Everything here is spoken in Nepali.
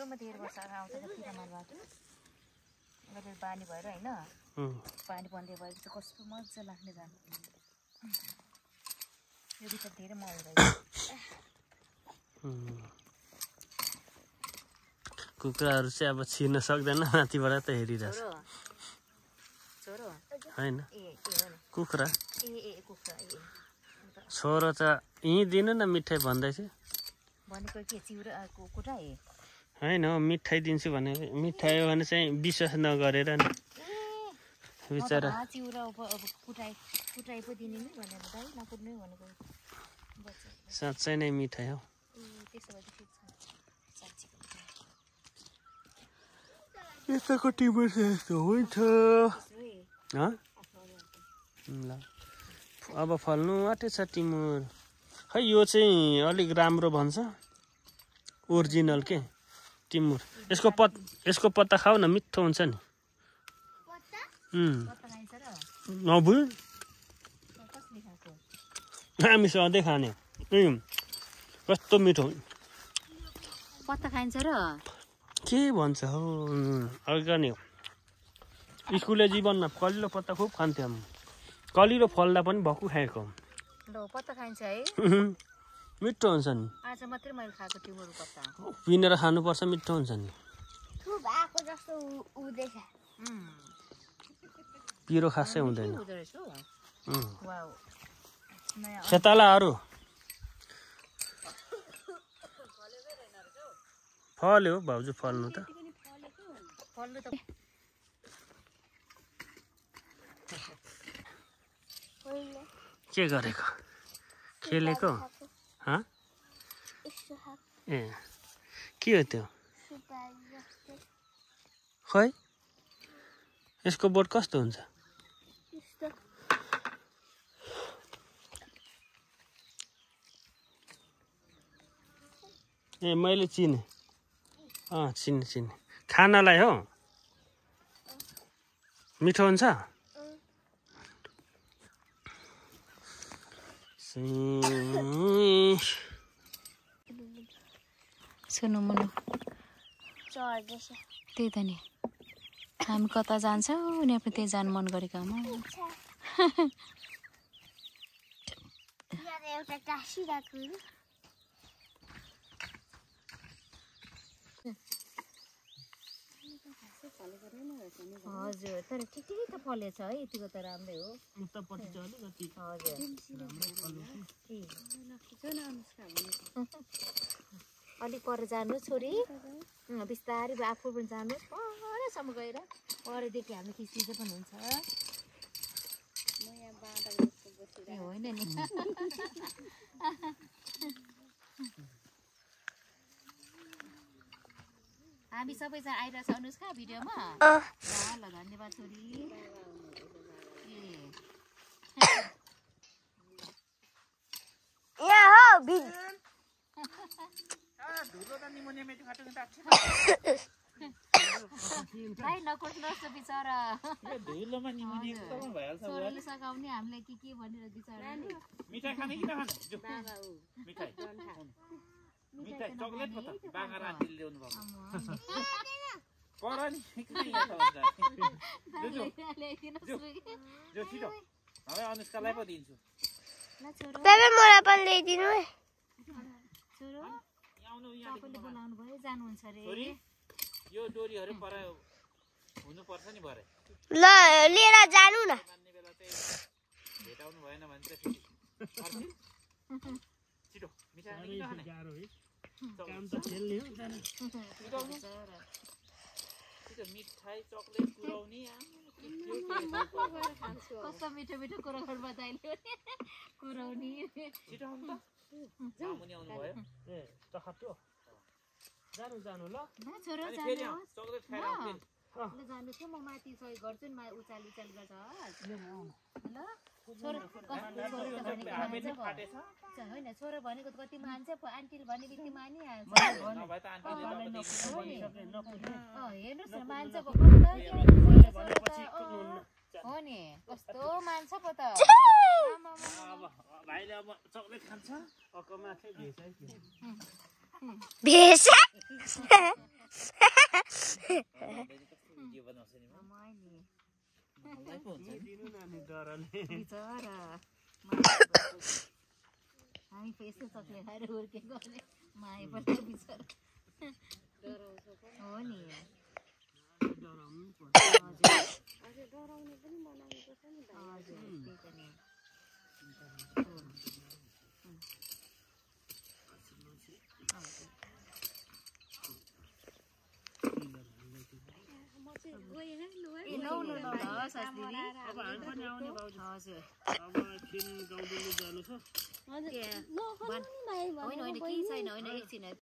सुरुमा 1.5 वर्ष आउँदाखेरि किरामार बाटो अहिले पानी भएर हैन पानी बन्दै भएपछि कस्तो मज्जा लाग्ने जानु यो भित्र धेरै मल रहेछ कुखुराहरु चाहिँ अब छिर्न सक्दैन माथिबाट त हेरिरहेछ छोरो हैन ए कुखुरा कुखुरा छोरो चाहिँ यही दिनु न मिठाई भन्दै थियो भनेको के चिउरा कुटा हैन मिठाई दिन्छु भने मिठाई हो भने चाहिँ विश्वास नगरेर नि बिचारा चिउरा अब कुटाइ पो दिने नि भनेर दाइ नकुट्नै भनेको साँच्चै नै मिठाई हो त्यसो भए ठिक छ यताको टिमुर यस्तो हुन्छ ल अब फल्नु आँटेछ टिमुर खै यो चाहिँ अलिक राम्रो भन्छ ओरिजिनल के टिमुर यसको पत्ता खाऊ न मिठो हुन्छ नि नभुल हामी सधैँ खाने कस्तो मिठो पत्ता खाइन्छ र के भन्छ हौ अर्ग्यानिक स्कुले जीवनमा कलिलो पत्ता खुब खान्थ्यो कलिलो फल्दा पनि भक्कु खाएको ल पत्ता खाइन्छ है मिठो हुन्छ नि आज मात्रै मैले खाएको टिमुर पत्ता पिनेर खानुपर्छ मिठो हुन्छ नि पिरो खासै हुँदैन खेतालाहरू फल्यो भाउजू फल्नु त के गरेको खेलेको ए के हो त्यो खै यसको बोट कस्तो हुन्छ ए मैले चिने चिने खानालाई हो मिठो हुन्छ सुन्नु मुनु त्यही त नि हामी कता जान्छौँ नि पनि त्यही जानु मन गरेको आमा हजुर तर ठिकै त फलेछ है यतिको त राम्रै हो अलिक पर जानु छोरी बिस्तारै आफू पनि जानु परसम्म गएर परदेखि हामीले खिच्दै पनि हुन्छ होइन नि हामी सबैजना आइरहेछ अनुष्का भिडियोमा ल धन्यवाद छोरी भाइ नकोट्नुहोस् बिचरा छोराले सघाउने हामीलाई के भनेर बिचरा मिठाई खाने कि नखाने मिठाई मिठाई चकलेट पो त बाँगर आन्टीले ल्याउनु भएको पर नि जो छिटो હવે अनुष्कालाई पो दिन्छु बेबे मलाई पनि ल्याइदिनु है छोरो तपाईले बोलाउनु भयो जानुहुन्छ रे छोरी यो डोरीहरु पर हुनु पर्छ नि भरे ल लिएर जानु न मान्ने बेला चाहिँ भेटाउनु भएन भने चाहिँ छिटो मिठाई खाने कि नखाने गाह्रो है काम त खेल्ने हो छिटो मिठाई चकलेट पुराउने कस्तो मिठो मिठो कुरा गर्नु बताइले कुराउनी छिटो आउनु त जामुनी आउनु भयो ए टखटो जानु ल छोरो फेरि चकलेट खाएर आउँ फेरि ल जानु छ म माथि सही गर्छु नि उचाल गर्छ ल छोरो होइन छोरो भनेको त कति मान्छ आन्टीले भने बित्ति मानिहाल्छ हेर्नुहोस् न मान्छ हो नि कस्तो मान्छ पो त भाइले अब चकलेट खान्छ भेषा पो हुन्छ नि। दिनु नानी डरले बिचरा हामी त यस्तो चक्लेट खाएर हुर्केको भने माया पनि बिचरा हो नि डराउनु पर्छ हजुर त्यही त नि हस् दिदी अब हामी पनि आउने भाउजू हजुर अब खेल गाउँदैले जानु छ होइन होइन केही छैन होइन एकछिन